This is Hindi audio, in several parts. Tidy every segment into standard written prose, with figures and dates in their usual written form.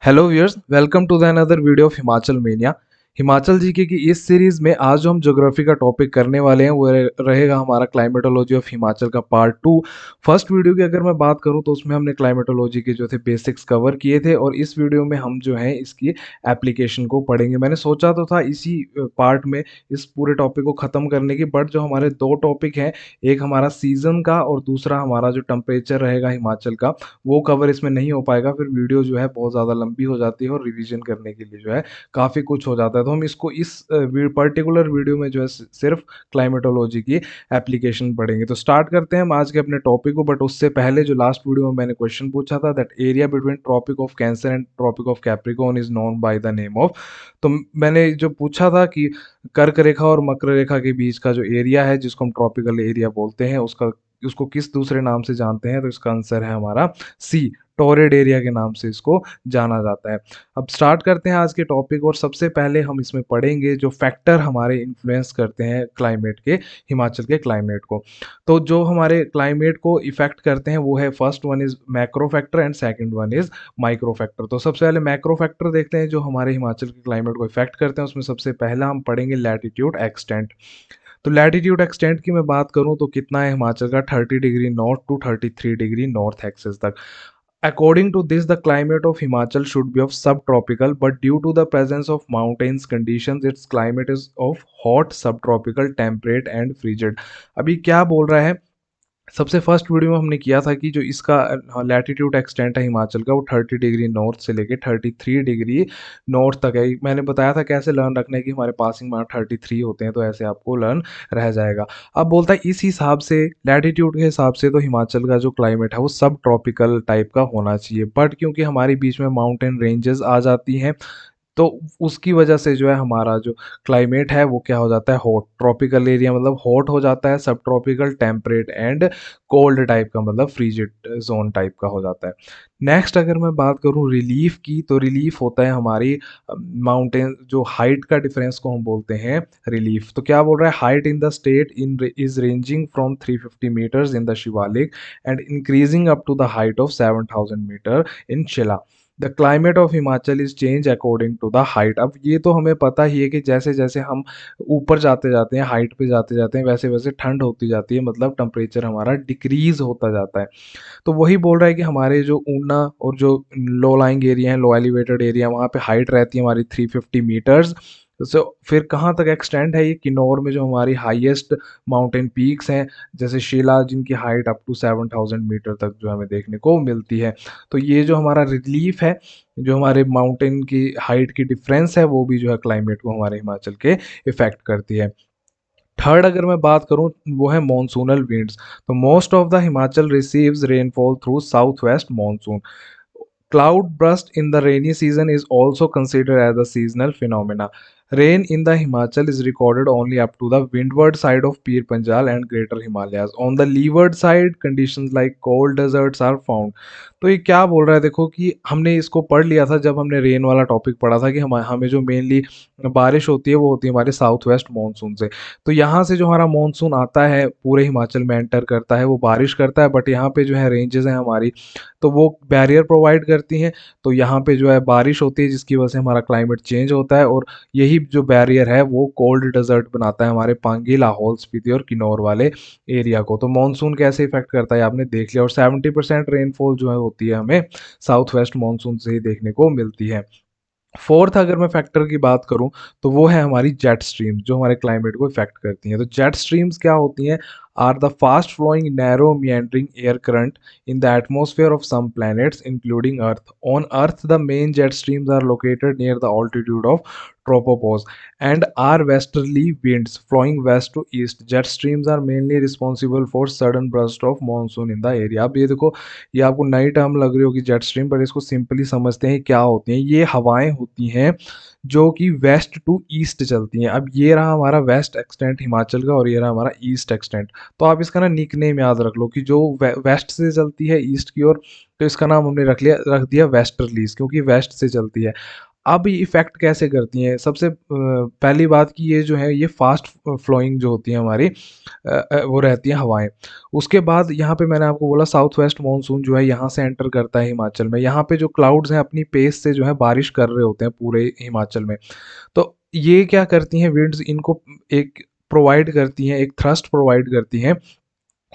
Hello viewers, welcome to the another video of Himachal mania. Himachal GK की इस सीरीज में आज जो हम ज्योग्राफी का टॉपिक करने वाले हैं वो रहेगा हमारा क्लाइमेटोलॉजी ऑफ हिमाचल का पार्ट 2। फर्स्ट वीडियो की अगर मैं बात करूं तो उसमें हमने क्लाइमेटोलॉजी के जो थे बेसिक्स कवर किए थे और इस वीडियो में हम जो है इसकी एप्लीकेशन को पढ़ेंगे। मैंने सोचा तो था इसी पार्ट में इस पूरे टॉपिक को ख़त्म करने की, बट जो हमारे दो टॉपिक हैं, एक हमारा सीज़न का और दूसरा हमारा जो टेम्परेचर रहेगा हिमाचल का, वो कवर इसमें नहीं हो पाएगा। फिर वीडियो जो है बहुत ज़्यादा लंबी हो जाती है और रिवीजन करने के लिए जो है काफ़ी कुछ हो जाता है। तो हम इसको इस पर्टिकुलर वीडियो में जो है सिर्फ क्लाइमेटोलॉजी की एप्लीकेशन पढ़ेंगे। तो स्टार्ट करते हैं हम आज के अपने टॉपिक को, बट उससे पहले जो लास्ट वीडियो में मैंने क्वेश्चन पूछा था, that area between tropic of cancer and tropic of capricorn is known by the name of. तो मैंने जो पूछा था कि कर्क रेखा और मकर रेखा के बीच का जो एरिया है जिसको हम ट्रॉपिकल एरिया बोलते हैं, उसको किस दूसरे नाम से जानते हैं, तो इसका आंसर है हमारा सी, टोरेड एरिया के नाम से इसको जाना जाता है। अब स्टार्ट करते हैं आज के टॉपिक, और सबसे पहले हम इसमें पढ़ेंगे जो फैक्टर हमारे इन्फ्लुएंस करते हैं क्लाइमेट के, हिमाचल के क्लाइमेट को। तो जो हमारे क्लाइमेट को इफेक्ट करते हैं वो है, first one is macro factor and second one is micro factor. तो सबसे पहले मैक्रो फैक्टर देखते हैं जो हमारे हिमाचल के क्लाइमेट को इफेक्ट करते हैं। उसमें सबसे पहला हम पढ़ेंगे लैटिट्यूड एक्सटेंट। तो लैटिट्यूड एक्सटेंट की मैं बात करूं तो कितना है हिमाचल का, 30 degree north to 33 degree north axis तक। According to this, the climate of Himachal should be of subtropical, but due to the presence of mountains conditions, its climate is of hot subtropical, temperate and frigid। अभी क्या बोल रहा है, सबसे फर्स्ट वीडियो में हमने किया था कि जो इसका लैटिट्यूड एक्सटेंट है हिमाचल का, वो 30 डिग्री नॉर्थ से लेके 33 डिग्री नॉर्थ तक है। मैंने बताया था कैसे लर्न रखना है कि हमारे पासिंग मार्क 33 होते हैं, तो ऐसे आपको लर्न रह जाएगा। अब बोलता है इस हिसाब से, लैटिट्यूड के हिसाब से तो हिमाचल का जो क्लाइमेट है वो सब ट्रॉपिकल टाइप का होना चाहिए, बट क्योंकि हमारे बीच में माउंटेन रेंजेस आ जाती हैं तो उसकी वजह से जो है हमारा जो क्लाइमेट है वो क्या हो जाता है, हॉट। ट्रॉपिकल एरिया मतलब हॉट हो जाता है, सब tropical temperate and cold type का मतलब फ्रीजिड जोन टाइप का हो जाता है। नेक्स्ट अगर मैं बात करूं रिलीफ की, तो रिलीफ होता है हमारी माउंटेन जो हाइट का डिफरेंस को हम बोलते हैं रिलीफ। तो क्या बोल रहा है, height in the state in is ranging from 350 metres in the Shivalik and increasing up to the height of 7000 metre in शिला। The climate of Himachal is change according to the height. अब ये तो हमें पता ही है कि जैसे जैसे हम ऊपर जाते जाते हैं, हाइट पे जाते जाते हैं, वैसे वैसे ठंड होती जाती है, मतलब टेम्परेचर हमारा डिक्रीज होता जाता है। तो वही बोल रहा है कि हमारे जो ऊना और जो लो लाइंग एरिया है, लो एलिवेटेड एरिया, वहाँ पे हाइट रहती है हमारी 350 मीटर्स। सो फिर कहाँ तक एक्सटेंड है ये, किन्नौर में जो हमारी हाईएस्ट माउंटेन पीक्स हैं जैसे शिला, जिनकी हाइट अप टू 7000 मीटर तक जो हमें देखने को मिलती है। तो ये जो हमारा रिलीफ है, जो हमारे माउंटेन की हाइट की डिफरेंस है, वो भी जो है क्लाइमेट को हमारे हिमाचल के इफेक्ट करती है। थर्ड अगर मैं बात करूं वो है मॉनसूनल विंड्स। तो most of the Himachal receives rainfall through south west monsoon. Cloud burst in the rainy season is also considered as a seasonal phenomena. Rain in the Himachal is recorded only up to the windward side of Pir Panjal and Greater Himalayas. On the leeward side, conditions like cold deserts are found. तो ये क्या बोल रहा है, देखो कि हमने इसको पढ़ लिया था जब हमने रेन वाला टॉपिक पढ़ा था कि हमें जो मेनली बारिश होती है वो होती है हमारे साउथ वेस्ट मानसून से। तो यहाँ से जो हमारा मानसून आता है पूरे हिमाचल में एंटर करता है, वो बारिश करता है, बट यहाँ पे जो है रेंजेस हैं हमारी, तो वो बैरियर प्रोवाइड करती हैं। तो यहाँ पे जो है बारिश होती है जिसकी वजह से हमारा क्लाइमेट चेंज होता है, और यही जो बैरियर है वो कोल्ड डेजर्ट बनाता है हमारे पांगी, लाहौल स्पीति और किन्नौर वाले एरिया को। तो मानसून कैसे इफेक्ट करता है आपने देख लिया, और 70% रेनफॉल जो है होती है हमें साउथ वेस्ट मानसून से ही देखने को मिलती है। फोर्थ अगर मैं फैक्टर की बात करूं तो वो है हमारी जेट स्ट्रीम्स, जो हमारे क्लाइमेट को इफेक्ट करती हैं। तो जेट स्ट्रीम्स क्या होती हैं, are the fast flowing narrow meandering air current in the atmosphere of some planets including earth. On earth the main jet streams are located near the altitude of tropopause and are westerly winds flowing west to east. Jet streams are mainly responsible for sudden burst of monsoon in the area। अब ये देखो, ये आपको नई टर्म लग रही होगी जेट स्ट्रीम, पर इसको सिंपली समझते हैं क्या होती हैं। ये हवाएं होती हैं जो कि वेस्ट टू ईस्ट चलती हैं। अब ये रहा हमारा वेस्ट एक्सटेंट हिमाचल का, और ये रहा हमारा ईस्ट एक्सटेंट। तो आप इसका ना निक नेम याद रख लो कि जो वेस्ट से चलती है ईस्ट की ओर, तो इसका नाम हमने रख दिया वेस्टर्लीज, क्योंकि वेस्ट से चलती है। अब ये इफ़ेक्ट कैसे करती हैं? सबसे पहली बात कि ये जो है ये फ़ास्ट फ्लोइंग जो होती है हमारी वो रहती हैं हवाएँ। उसके बाद यहाँ पे मैंने आपको बोला साउथ वेस्ट मानसून जो है यहाँ से एंटर करता है हिमाचल में। यहाँ पे जो क्लाउड्स हैं अपनी पेस से जो है बारिश कर रहे होते हैं पूरे हिमाचल में। तो ये क्या करती हैं विंड्स इनको एक प्रोवाइड करती हैं, एक थ्रस्ट प्रोवाइड करती हैं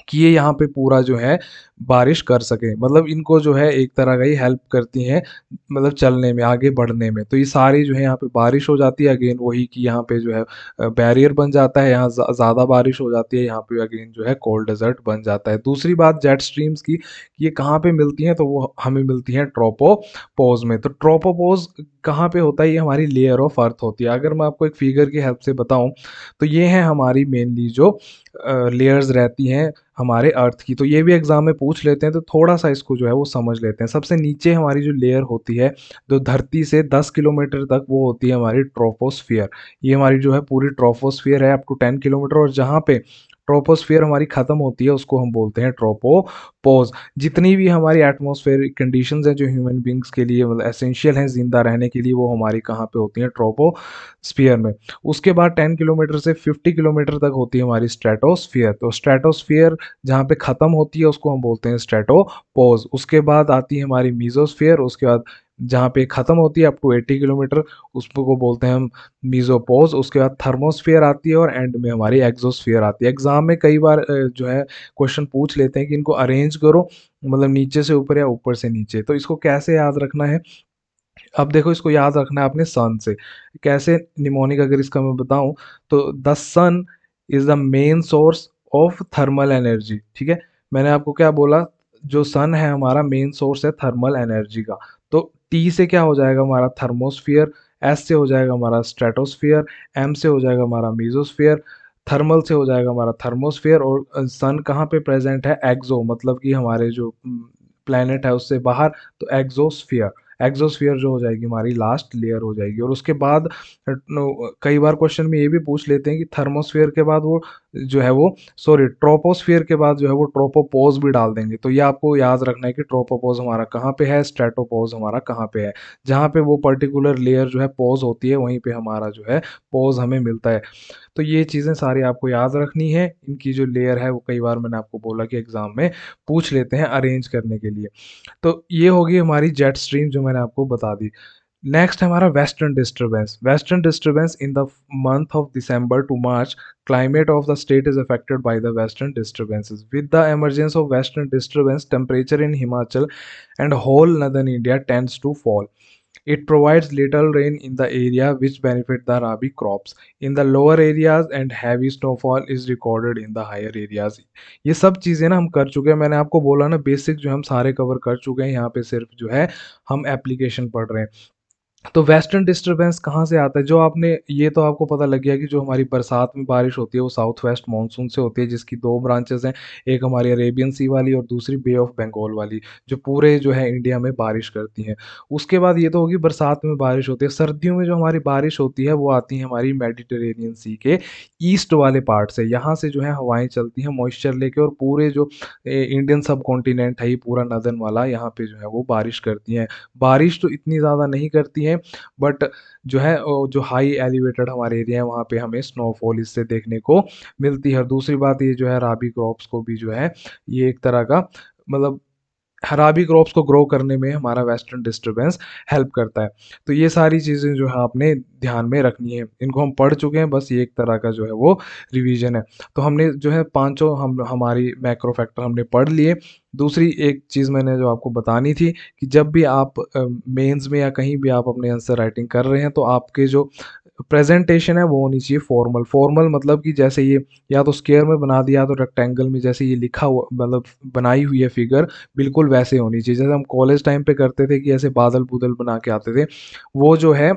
कि ये यहाँ पे पूरा जो है बारिश कर सकें। मतलब इनको जो है एक तरह का ही हेल्प करती हैं मतलब चलने में, आगे बढ़ने में। तो ये सारी जो है यहाँ पे बारिश हो जाती है अगेन वही कि यहाँ पे जो है बैरियर बन जाता है, यहाँ ज़्यादा बारिश हो जाती है, यहाँ पे अगेन जो है कोल्ड डेज़र्ट बन जाता है। दूसरी बात जेट स्ट्रीम्स की, कि ये कहाँ पे मिलती हैं, तो वो हमें मिलती हैं ट्रोपोपॉज़ में। तो ट्रोपोपॉज़ कहाँ पे होता है, ये हमारी लेयर ऑफ अर्थ होती है। अगर मैं आपको एक फिगर की हेल्प से बताऊँ, तो ये है हमारी मेनली जो लेयर्स रहती हैं हमारे अर्थ की। तो ये भी एग्ज़ाम में पूछ लेते हैं, तो थोड़ा-सा इसको जो है वो समझ लेते हैं। सबसे नीचे हमारी जो लेयर होती है, जो धरती से 10 किलोमीटर तक, वो होती है हमारी ट्रोपोस्फियर। ये हमारी जो है पूरी ट्रोपोस्फियर है अप टू 10 किलोमीटर, और जहाँ पे ट्रोपोस्फियर हमारी ख़त्म होती है उसको हम बोलते हैं ट्रोपोपॉज़। जितनी भी हमारी एटमॉस्फेरिक कंडीशंस हैं जो ह्यूमन बीइंग्स के लिए मतलब एसेंशियल हैं ज़िंदा रहने के लिए, वो हमारी कहाँ पे होती हैं, ट्रोपोस्फियर में। उसके बाद 10 किलोमीटर से 50 किलोमीटर तक होती है हमारी स्ट्रेटोस्फियर। तो स्ट्रेटोस्फियर जहाँ पे ख़त्म होती है उसको हम बोलते हैं स्ट्रेटोपोज़। उसके बाद आती है हमारी मीज़ोस्फियर, उसके बाद जहाँ पे ख़त्म होती है अप टू 80 किलोमीटर उसको बोलते हैं हम मीज़ोपोज़। उसके बाद थर्मोस्फियर आती है, और एंड में हमारी एक्सोस्फियर आती है। एग्ज़ाम में कई बार जो है क्वेश्चन पूछ लेते हैं कि इनको अरेंज करो, मतलब नीचे से ऊपर या ऊपर से नीचे। तो इसको कैसे याद रखना है, अब देखो इसको याद रखना है आपने सन से। कैसे निमोनिक अगर इसका मैं बताऊँ, तो the sun is the main source of thermal energy, ठीक है? मैंने आपको क्या बोला, जो सन है हमारा मेन सोर्स है थर्मल एनर्जी का। तो टी से क्या हो जाएगा हमारा थर्मोस्फियर, एस से हो जाएगा हमारा स्ट्रेटोस्फियर, एम से हो जाएगा हमारा मीज़ोस्फियर, थर्मल से हो जाएगा हमारा थर्मोस्फियर, और सन कहाँ पे प्रेज़ेंट है, एक्सो मतलब कि हमारे जो प्लैनेट है उससे बाहर, तो एक्सोस्फियर। एक्सोस्फियर जो हो जाएगी हमारी लास्ट लेयर हो जाएगी। और उसके बाद कई बार क्वेश्चन में ये भी पूछ लेते हैं कि थर्मोस्फियर के बाद वो जो है वो सॉरी ट्रोपोस्फियर के बाद जो है वो ट्रोपोपॉज भी डाल देंगे। तो ये आपको याद रखना है कि ट्रोपोपॉज हमारा कहाँ पे है, स्ट्रेटोपॉज हमारा कहाँ पे है। जहाँ पे वो पर्टिकुलर लेयर जो है पॉज होती है वहीं पे हमारा जो है पॉज हमें मिलता है। तो ये चीज़ें सारी आपको याद रखनी है। इनकी जो लेयर है वो कई बार मैंने आपको बोला कि एग्जाम में पूछ लेते हैं अरेंज करने के लिए। तो ये होगी हमारी जेट स्ट्रीम जो मैंने आपको बता दी। नेक्स्ट है हमारा western disturbance. Western disturbance in the month of December to March climate of the state is affected by the western disturbances. With the emergence of western disturbance, temperature in Himachal and whole northern India tends to fall. It provides little rain in the area which benefit the rabi crops. In the lower areas and heavy snowfall is recorded in the higher areas. ये सब चीज़ें ना हम कर चुके हैं। मैंने आपको बोला ना बेसिक जो हम सारे कवर कर चुके हैं। यहाँ पे सिर्फ जो है हम एप्लीकेशन पढ़ रहे हैं। तो वेस्टर्न डिस्टर्बेंस कहाँ से आता है? जो आपने ये तो आपको पता लग गया कि जो हमारी बरसात में बारिश होती है वो साउथ वेस्ट मानसून से होती है, जिसकी 2 ब्रांचेज़ हैं। एक हमारी अरेबियन सी वाली और दूसरी बे ऑफ बंगाल वाली, जो पूरे जो है इंडिया में बारिश करती हैं। उसके बाद ये तो होगी बरसात में बारिश होती है। सर्दियों में जो हमारी बारिश होती है वो आती है हमारी मेडिटेरेनियन सी के ईस्ट वाले पार्ट से। यहाँ से जो है हवाएँ चलती हैं मॉइस्चर लेके, और पूरे जो इंडियन सबकॉन्टिनेंट है ये पूरा नॉर्दर्न वाला, यहाँ पे जो है वो बारिश करती हैं। बारिश तो इतनी ज़्यादा नहीं करती हैं, बट जो है जो हाई एलिवेटेड हमारे एरिया है वहाँ पे हमें स्नोफॉल इससे देखने को मिलती है। और दूसरी बात ये जो है राबी क्रॉप्स को भी जो है ये एक तरह का मतलब खराबी क्रॉप्स को ग्रो करने में हमारा वेस्टर्न डिस्टर्बेंस हेल्प करता है। तो ये सारी चीज़ें जो है आपने ध्यान में रखनी है। इनको हम पढ़ चुके हैं, बस ये एक तरह का जो है वो रिवीजन है। तो हमने जो है पाँचों हम हमारी मैक्रो फैक्टर हमने पढ़ लिए। दूसरी एक चीज़ मैंने जो आपको बतानी थी कि जब भी आप मेंस में या कहीं भी आप अपने आंसर राइटिंग कर रहे हैं, तो आपके जो प्रेजेंटेशन है वो होनी चाहिए फॉर्मल। फॉर्मल मतलब कि जैसे ये या तो स्क्वायर में बना दिया, तो रेक्टेंगल में जैसे ये लिखा हुआ मतलब बनाई हुई है फिगर, बिल्कुल वैसे होनी चाहिए। जैसे हम कॉलेज टाइम पे करते थे कि ऐसे बादल-बूदल बना के आते थे, वो जो है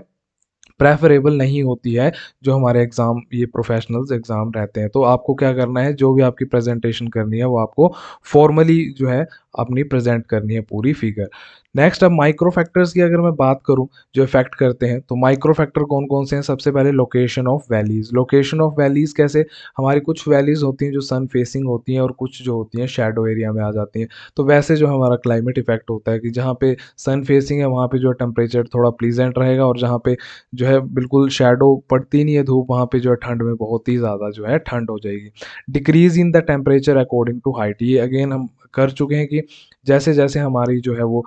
प्रेफ़रेबल नहीं होती है, जो हमारे एग्ज़ाम ये प्रोफ़ेशनल्स एग्ज़ाम रहते हैं। तो आपको क्या करना है, जो भी आपकी प्रेज़ेंटेशन करनी है, वो आपको फ़ॉर्मली जो है अपनी प्रेज़ेंट करनी है पूरी फिगर। नेक्स्ट अब माइक्रो फैक्टर्स की अगर मैं बात करूं जो इफेक्ट करते हैं, तो माइक्रो फैक्टर कौन कौन से हैं? सबसे पहले location of valleys. Location of valleys कैसे? हमारी कुछ वैलीज होती हैं जो सन फेसिंग होती हैं और कुछ जो होती हैं शैडो एरिया में आ जाती हैं। तो वैसे जो हमारा क्लाइमेट इफेक्ट होता है कि जहाँ पे सन फेसिंग है वहाँ पे जो है टेम्परेचर थोड़ा प्लीजेंट रहेगा, और जहाँ पे जो है बिल्कुल शैडो पड़ती नहीं है धूप, वहाँ पे जो है ठंड में बहुत ही ज़्यादा जो है ठंड हो जाएगी। Decrease in the temperature according to height, ये अगेन हम कर चुके हैं कि जैसे जैसे हमारी जो है वो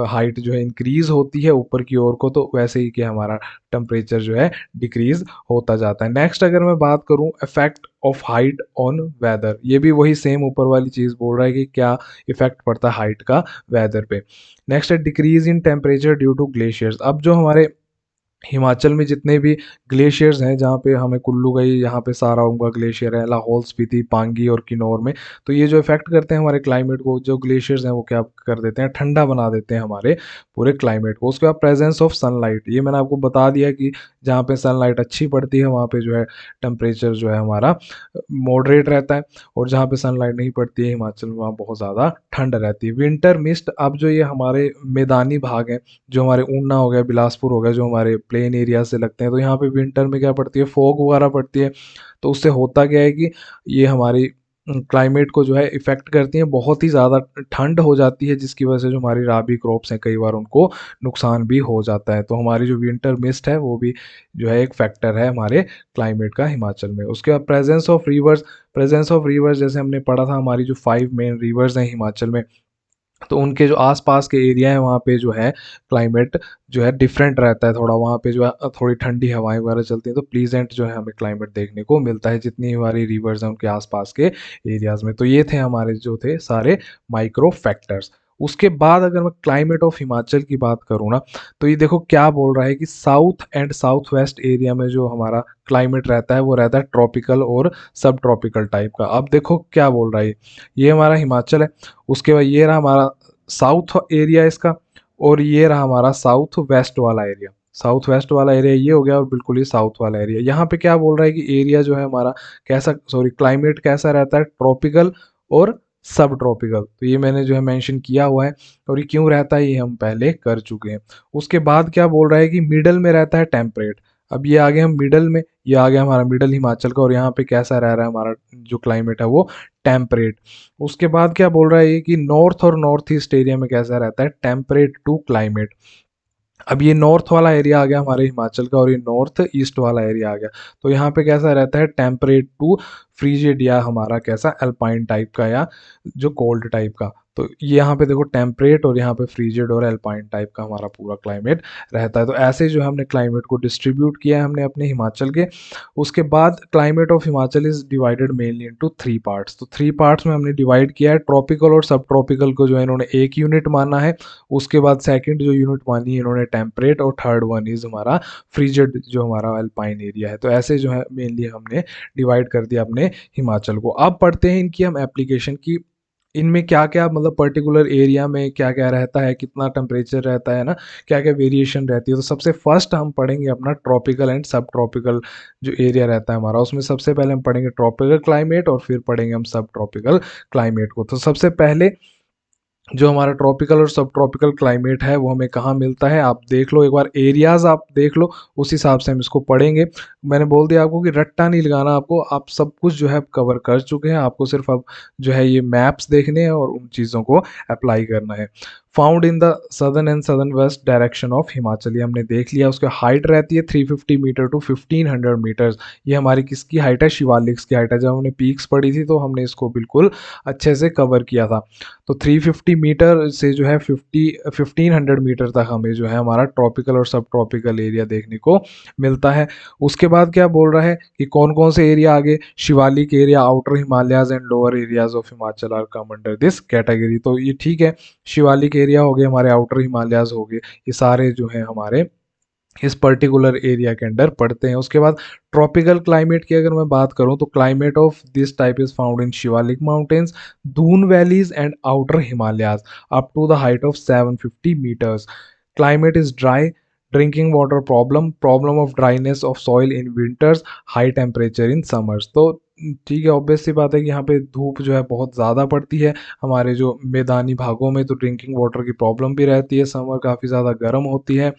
हाइट जो है इंक्रीज होती है ऊपर की ओर को, तो वैसे ही कि हमारा टेम्परेचर जो है डिक्रीज होता जाता है। नेक्स्ट अगर मैं बात करूं effect of height on whether, ये भी वही सेम ऊपर वाली चीज़ बोल रहा है कि क्या इफेक्ट पड़ता है हाइट का वेदर पे। नेक्स्ट है decrease in temperature due to glaciers. अब जो हमारे हिमाचल में जितने भी ग्लेशियर्स हैं, जहाँ पे हमें कुल्लू गई, यहाँ पे साराउंगा ग्लेशियर है, लाहौल स्पीति, पांगी और किन्नौर में, तो ये जो इफेक्ट करते हैं हमारे क्लाइमेट को, जो ग्लेशियर्स हैं वो क्या कर देते हैं, ठंडा बना देते हैं हमारे पूरे क्लाइमेट को। उसके बाद प्रेजेंस ऑफ सनलाइट, ये मैंने आपको बता दिया कि जहाँ पे सनलाइट अच्छी पड़ती है वहाँ पे जो है टेम्परेचर जो है हमारा मॉडरेट रहता है, और जहाँ पे सनलाइट नहीं पड़ती है हिमाचल में वहाँ बहुत ज़्यादा ठंड रहती है। विंटर मिस्ट, अब जो ये हमारे मैदानी भाग हैं, जो हमारे ऊना हो गया, बिलासपुर हो गया, जो हमारे प्लेन एरिया से लगते हैं, तो यहाँ पे विंटर में क्या पड़ती है, फॉग वगैरह पड़ती है। तो उससे होता क्या है कि ये हमारी क्लाइमेट को जो है इफ़ेक्ट करती हैं, बहुत ही ज़्यादा ठंड हो जाती है, जिसकी वजह से जो हमारी राबी क्रॉप्स हैं कई बार उनको नुकसान भी हो जाता है। तो हमारी जो विंटर मिस्ट है वो भी जो है एक फैक्टर है हमारे क्लाइमेट का हिमाचल में। उसके बाद presence of reverse. Presence of reverse जैसे हमने पढ़ा था, हमारी जो 5 मेन रिवर्स हैं हिमाचल में, तो उनके जो आसपास के एरिया है वहाँ पे जो है क्लाइमेट जो है डिफरेंट रहता है थोड़ा, वहाँ पे जो है थोड़ी ठंडी हवाएं वगैरह चलती हैं, तो प्लीजेंट जो है हमें क्लाइमेट देखने को मिलता है जितनी हमारी रिवर्स हैं उनके आसपास के एरियाज में। तो ये थे हमारे जो थे सारे माइक्रो फैक्टर्स। उसके बाद अगर मैं क्लाइमेट ऑफ हिमाचल की बात करूँ ना, तो ये देखो क्या बोल रहा है कि south and south west area में जो हमारा क्लाइमेट रहता है वो रहता है ट्रॉपिकल और सब ट्रॉपिकल टाइप का। अब देखो क्या बोल रहा है, ये हमारा हिमाचल है, उसके बाद ये रहा हमारा साउथ एरिया इसका, और ये रहा हमारा साउथ वेस्ट वाला एरिया। साउथ वेस्ट वाला एरिया ये हो गया, और बिल्कुल ही साउथ वाला एरिया। यहाँ पे क्या बोल रहा है कि एरिया जो है हमारा कैसा, सॉरी क्लाइमेट कैसा रहता है, ट्रॉपिकल और सब ट्रॉपिकल। तो ये मैंने जो है मेंशन किया हुआ है, और ये क्यों रहता है ये हम पहले कर चुके हैं। उसके बाद क्या बोल रहा है कि मिडल में रहता है टेम्परेट। अब ये आ गए हम मिडल में, ये आ गया हमारा मिडल हिमाचल का, और यहाँ पे कैसा रह रहा है हमारा जो क्लाइमेट है वो टेम्परेट। उसके बाद क्या बोल रहा है ये कि नॉर्थ और नॉर्थ ईस्ट एरिया में कैसा रहता है, टेम्परेट टू क्लाइमेट। अब ये नॉर्थ वाला एरिया आ गया हमारे हिमाचल का, और ये नॉर्थ ईस्ट वाला एरिया आ गया, तो यहाँ पे कैसा रहता है, टेम्परेट टू फ्रीजिड, या हमारा कैसा अल्पाइन टाइप का, या जो कोल्ड टाइप का। तो ये यहाँ पे देखो टेम्परेट, और यहाँ पे फ्रीजिड और अल्पाइन टाइप का हमारा पूरा क्लाइमेट रहता है। तो ऐसे जो हमने क्लाइमेट को डिस्ट्रीब्यूट किया है हमने अपने हिमाचल के। उसके बाद climate of Himachal is divided mainly into 3 parts. तो 3 पार्ट्स में हमने डिवाइड किया है। ट्रॉपिकल और सब ट्रॉपिकल को जो है इन्होंने एक यूनिट माना है। उसके बाद सेकंड जो यूनिट मानी है इन्होंने टेम्परेट, और थर्ड वन इज हमारा फ्रीजिड जो हमारा अल्पाइन एरिया है। तो ऐसे जो है मेनली हमने डिवाइड कर दिया अपने हिमाचल को। अब पढ़ते हैं इनकी हम एप्लीकेशन की, इनमें क्या क्या मतलब पर्टिकुलर एरिया में क्या क्या रहता है, कितना टेम्परेचर रहता है ना, क्या क्या वेरिएशन रहती है। तो सबसे फर्स्ट हम पढ़ेंगे अपना ट्रॉपिकल एंड सब ट्रॉपिकल जो एरिया रहता है हमारा, उसमें सबसे पहले हम पढ़ेंगे ट्रॉपिकल क्लाइमेट, और फिर पढ़ेंगे हम सब ट्रॉपिकल क्लाइमेट को। तो सबसे पहले जो हमारा ट्रॉपिकल और सब ट्रॉपिकल क्लाइमेट है वो हमें कहाँ मिलता है, आप देख लो एक बार, एरियाज आप देख लो, उस हिसाब से हम इसको पढ़ेंगे। मैंने बोल दिया आपको कि रट्टा नहीं लगाना आपको, आप सब कुछ जो है कवर कर चुके हैं, आपको सिर्फ अब जो है ये मैप्स देखने हैं और उन चीज़ों को अप्लाई करना है। Found in the southern and southern west direction of Himachal, ये हमने देख लिया। उसकी हाइट रहती है 350 मीटर टू 1500 मीटर्स। ये हमारी किसकी हाइट है, शिवालिक्स की हाइट है। जब हमने पीक्स पढ़ी थी तो हमने इसको बिल्कुल अच्छे से कवर किया था। तो 350 मीटर से जो है 1500 मीटर तक हमें जो है हमारा ट्रॉपिकल और सब ट्रॉपिकल एरिया देखने को मिलता है। उसके बाद क्या बोल रहा है कि कौन कौन से एरिया आगे, Shivalik area, outer Himalayas and lower areas of Himachal are come under this category. तो ये ठीक है, शिवालिक एरिया हो गए हमारे, आउटर हिमालयाज हो गए, ये सारे जो है हमारे इस पर्टिकुलर एरिया के अंडर पड़ते हैं। उसके बाद ट्रॉपिकल क्लाइमेट की अगर मैं बात करूं, तो climate of this type is found in Shivalik mountains, Doon valleys and outer Himalayas up to the height of 750 metres. Climate is dry, drinking water problem, problem of dryness of soil in winters, high temperature in summers. तो ठीक है, ऑब्वियस सी बात है कि यहाँ पे धूप जो है बहुत ज़्यादा पड़ती है। हमारे जो मैदानी भागों में तो ड्रिंकिंग वाटर की प्रॉब्लम भी रहती है, समर काफ़ी ज़्यादा गर्म होती है।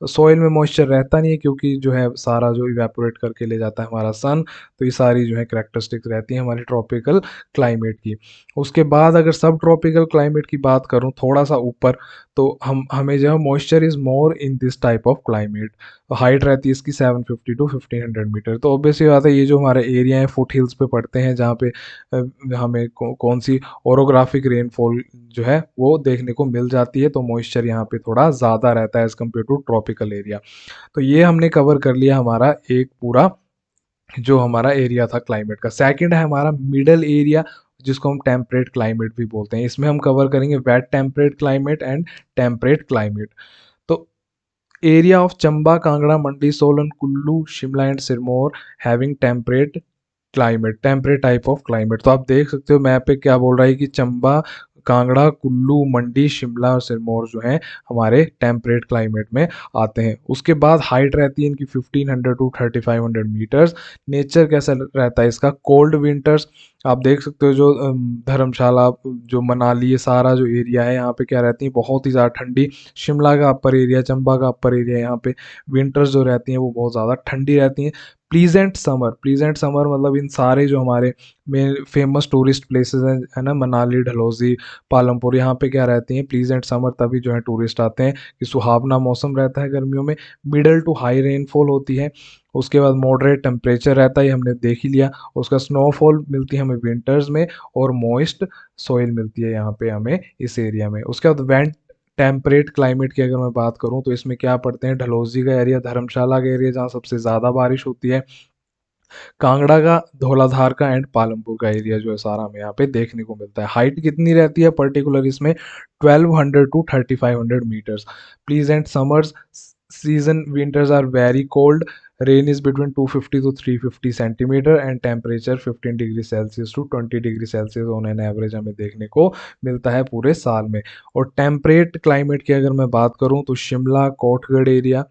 सॉइल में मॉइस्चर रहता नहीं है क्योंकि जो है सारा जो इवेपोरेट करके ले जाता है हमारा सन। तो ये सारी जो है करैक्टरिस्टिक्स रहती हैं हमारी ट्रॉपिकल क्लाइमेट की। उसके बाद अगर सब ट्रॉपिकल क्लाइमेट की बात करूँ थोड़ा सा ऊपर, तो हम हमें जो है moisture is more in this type of climate. Height रहती है इसकी 750 टू 1500 मीटर। तो ऑब्वियसली बात है ये जो हमारे एरिया है फुट हिल्स पे पड़ते हैं, जहाँ पे हमें कौन सी ओरोग्राफिक रेनफॉल जो है वो देखने को मिल जाती है। तो मॉइस्चर यहाँ पे थोड़ा ज़्यादा रहता है as compare to tropical area. तो ये हमने कवर कर लिया हमारा एक पूरा जो हमारा एरिया था क्लाइमेट का। सेकंड है हमारा मिडल एरिया, जिसको हम टेम्परेट क्लाइमेट भी बोलते हैं। इसमें हम कवर करेंगे wet temperate climate and temperate climate. तो area of Chamba, Kangra, Mandi, Solan, Kullu, Shimla and Sirmaur having temperate climate, temperate type of climate. तो आप देख सकते हो मैप पे क्या बोल रहा है कि चंबा, कांगड़ा, कुल्लू, मंडी, शिमला और सिरमौर जो हैं हमारे टेम्परेट क्लाइमेट में आते हैं। उसके बाद हाइट रहती है इनकी 1500 टू 3500 मीटर्स। नेचर कैसा रहता है इसका, कोल्ड विंटर्स। आप देख सकते हो जो धर्मशाला, जो मनाली, ये सारा जो एरिया है यहाँ पे क्या रहती है बहुत ही ज़्यादा ठंडी। शिमला का अपर एरिया, चंबा का अपर एरिया, यहाँ पे विंटर्स जो रहती हैं वो बहुत ज़्यादा ठंडी रहती हैं। प्लीजेंट समर, प्लीजेंट समर मतलब इन सारे जो हमारे मेन फेमस टूरिस्ट प्लेसेस हैं, है ना, मनाली, डलहौजी, पालमपुर, यहाँ पे क्या रहती हैं प्लीजेंट समर, तभी जो है टूरिस्ट आते हैं कि सुहावना मौसम रहता है गर्मियों में। मिडल टू हाई रेनफॉल होती है। उसके बाद मॉडरेट टेम्परेचर रहता है, ये हमने देख ही लिया। उसका स्नोफॉल मिलती है हमें विंटर्स में, और मॉइस्ट सॉइल मिलती है यहाँ पे हमें इस एरिया में। उसके बाद वेंट टेम्परेट क्लाइमेट की अगर मैं बात करूँ तो इसमें क्या पड़ते हैं, डलहौजी का एरिया, धर्मशाला का एरिया जहाँ सबसे ज़्यादा बारिश होती है, कांगड़ा का, धौलाधार का एंड पालमपुर का एरिया जो है सारा हमें यहाँ पे देखने को मिलता है। हाइट कितनी रहती है पर्टिकुलर इसमें, 1200 to 3500 metres. Pleasant summers, season winters are very cold, rain is between 250 to 350 centimetre and temperature 15 degree Celsius to 20 degree Celsius on an average हमें देखने को मिलता है पूरे साल में। और टेम्परेट क्लाइमेट की अगर मैं बात करूँ तो Shimla, Kotgarh area,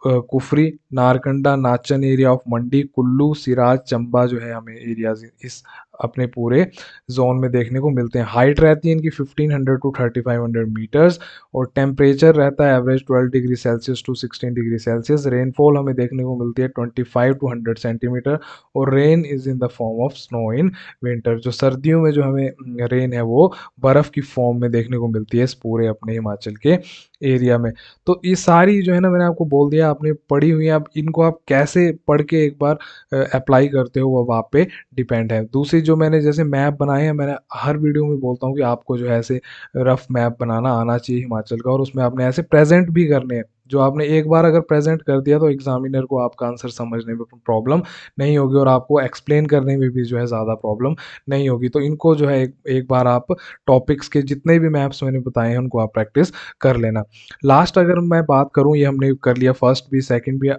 Kufri, Narkanda, Nachan area of Mandi, Kullu, Siraj, Chamba जो है हमें एरियाज इस अपने पूरे जोन में देखने को मिलते हैं। हाइट रहती है इनकी 1500 टू 3500 मीटर्स, और टेम्परेचर रहता है average 12 degree Celsius to 16 degree Celsius. Rainfall हमें देखने को मिलती है 25 टू 100 सेंटीमीटर, और rain is in the form of snow in winter. जो सर्दियों में जो हमें रेन है वो बर्फ़ की फॉर्म में देखने को मिलती है इस पूरे अपने हिमाचल के एरिया में। तो ये सारी जो है ना, मैंने आपको बोल दिया, आपने पढ़ी हुई है, अब इनको आप कैसे पढ़ के एक बार अप्लाई करते हो वो आप पे डिपेंड है। दूसरी जो मैंने जैसे मैप बनाए हैं, मैंने हर वीडियो में बोलता हूँ कि आपको जो है ऐसे रफ मैप बनाना आना चाहिए हिमाचल का, और उसमें आपने ऐसे प्रेजेंट भी करने हैं। जो आपने एक बार अगर प्रेजेंट कर दिया तो एग्जामिनर को आपका आंसर समझने में प्रॉब्लम नहीं होगी, और आपको एक्सप्लेन करने में भी जो है ज़्यादा प्रॉब्लम नहीं होगी। तो इनको जो है एक बार आप टॉपिक्स के जितने भी मैप्स मैंने बताए हैं उनको आप प्रैक्टिस कर लेना। लास्ट अगर मैं बात करूँ, ये हमने कर लिया फर्स्ट भी सेकंड भी,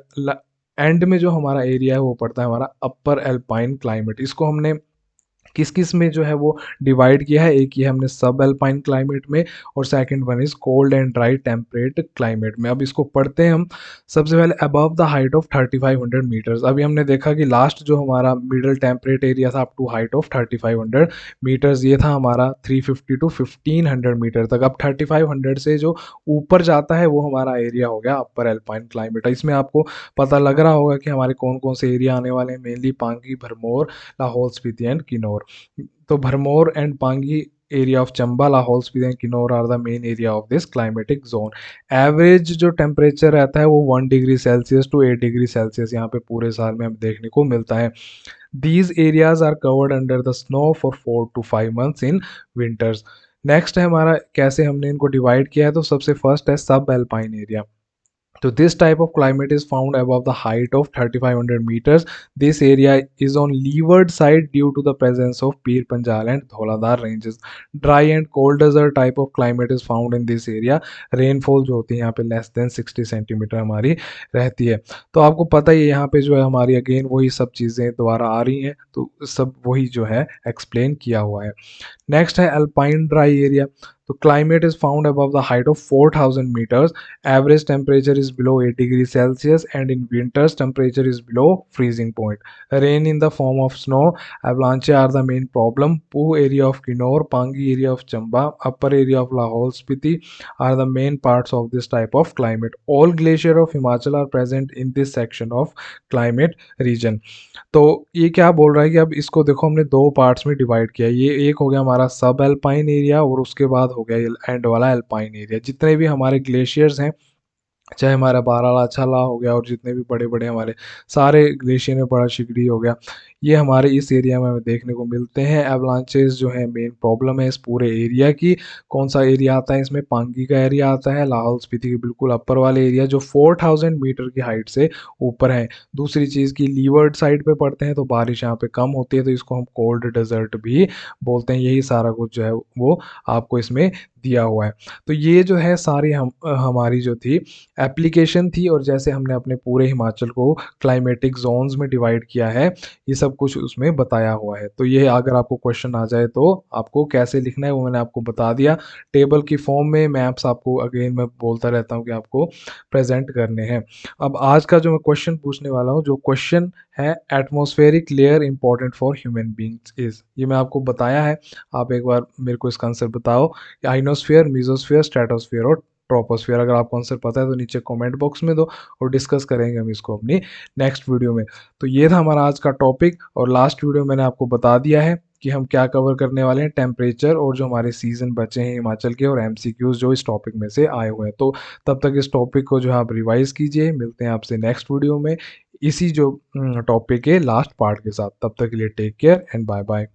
एंड में जो हमारा एरिया है वो पड़ता है हमारा अपर एल्पाइन क्लाइमेट। इसको हमने किस किस में जो है वो डिवाइड किया है, एक ये हमने सब अल्पाइन क्लाइमेट में, और second one is cold and dry temperate climate में। अब इसको पढ़ते हैं हम। सबसे पहले above the height of 3500 metres. अभी हमने देखा कि लास्ट जो हमारा मिडल टेम्परेट एरिया था up to height of 3500 metres, ये था हमारा 350 टू 1500 मीटर तक। अब 3500 से जो ऊपर जाता है वो हमारा एरिया हो गया अपर एल्पाइन क्लाइमेट। इसमें आपको पता लग रहा होगा कि हमारे कौन कौन से एरिया आने वाले हैं, मेनली पांगी, भरमौर, लाहौल स्पीति एंड किन्नौर। तो Bharmour and Pangi area of Chamba, Lahaul Spiti and Kinnaur are the main area of this climatic zone. Average जो टेम्परेचर रहता है वो 1 degree Celsius to 8 degree Celsius यहाँ पे पूरे साल में हमें देखने को मिलता है। These areas are covered under the snow for 4 to 5 months in winters. Next है हमारा कैसे हमने इनको डिवाइड किया है, तो सबसे फर्स्ट है सब alpine area. So this type of climate is found above the height of 3500 meters. This area is on leeward side due to the presence of Pir Panjal and Dhauladar ranges. Dry and cold desert type of climate is found in this area. Rainfall जो होती है यहाँ पे less than 60 सेंटीमीटर हमारी रहती है। तो आपको पता ही है यहाँ पे जो है हमारी अगेन वही सब चीज़ें दोबारा आ रही हैं, तो सब वही जो है एक्सप्लेन किया हुआ है। नेक्स्ट है अल्पाइन ड्राई एरिया। तो climate is found above the height of 4000 metres, average temperature is below 8 degree Celsius and in winters temperature is below freezing point. Rain in the form of snow, avalanche are the main problem. Pooh area of Kinnaur, Pangi area of Chamba, upper area of Lahaul Spiti are the main parts of this type of climate. All glacier of Himachal are present in this section of climate region. तो ये क्या बोल रहा है कि अब इसको देखो हमने दो पार्ट्स में डिवाइड किया। ये एक हो गया हमारा सब एल्पाइन एरिया और उसके बाद हो गया एंड वाला एल्पाइन एरिया। जितने भी हमारे ग्लेशियर्स हैं, चाहे हमारा बारालाचाला हो गया और जितने भी बड़े बड़े हमारे सारे ग्लेशियर में बड़ा शिगड़ी हो गया, ये हमारे इस एरिया में हमें देखने को मिलते हैं। एवलांचेस जो है मेन प्रॉब्लम है इस पूरे एरिया की। कौन सा एरिया आता है इसमें? पांगी का एरिया आता है, लाहौल स्पीति के बिल्कुल अपर वाले एरिया जो 4000 मीटर की हाइट से ऊपर है। दूसरी चीज़ की लीवर्ड साइड पे पड़ते हैं तो बारिश यहाँ पे कम होती है, तो इसको हम कोल्ड डेजर्ट भी बोलते हैं। यही सारा कुछ जो है वो आपको इसमें दिया हुआ है। तो ये जो है सारी हमारी जो थी एप्लीकेशन थी, और जैसे हमने अपने पूरे हिमाचल को क्लाइमेटिक जोन्स में डिवाइड किया है, ये सब कुछ उसमें बताया हुआ है। तो ये अगर आपको क्वेश्चन आ जाए तो आपको कैसे लिखना है वो मैंने आपको बता दिया। टेबल की फॉर्म में मैप्स आपको अगेन मैं बोलता रहता हूँ कि आपको प्रेजेंट करने हैं। अब आज का जो मैं क्वेश्चन पूछने वाला हूँ, जो क्वेश्चन है atmospheric layer important for human beings is, ये मैं आपको बताया है। आप एक बार मेरे को इसका आंसर बताओ। आइनोस्फेयर, मीजोस्फेयर, स्ट्रेटोस्फेयर और ट्रोपोस्फेयर। अगर आपको आंसर पता है तो नीचे कमेंट बॉक्स में दो, और डिस्कस करेंगे हम इसको अपनी नेक्स्ट वीडियो में। तो ये था हमारा आज का टॉपिक, और लास्ट वीडियो मैंने आपको बता दिया है कि हम क्या कवर करने वाले हैं, टेम्परेचर और जो हमारे सीजन बचे हैं हिमाचल के, और एमसीक्यूज जो इस टॉपिक में से आए हुए हैं। तो तब तक इस टॉपिक को जो है आप रिवाइज कीजिए। मिलते हैं आपसे नेक्स्ट वीडियो में इसी जो टॉपिक के लास्ट पार्ट के साथ। तब तक के लिए take care and bye bye.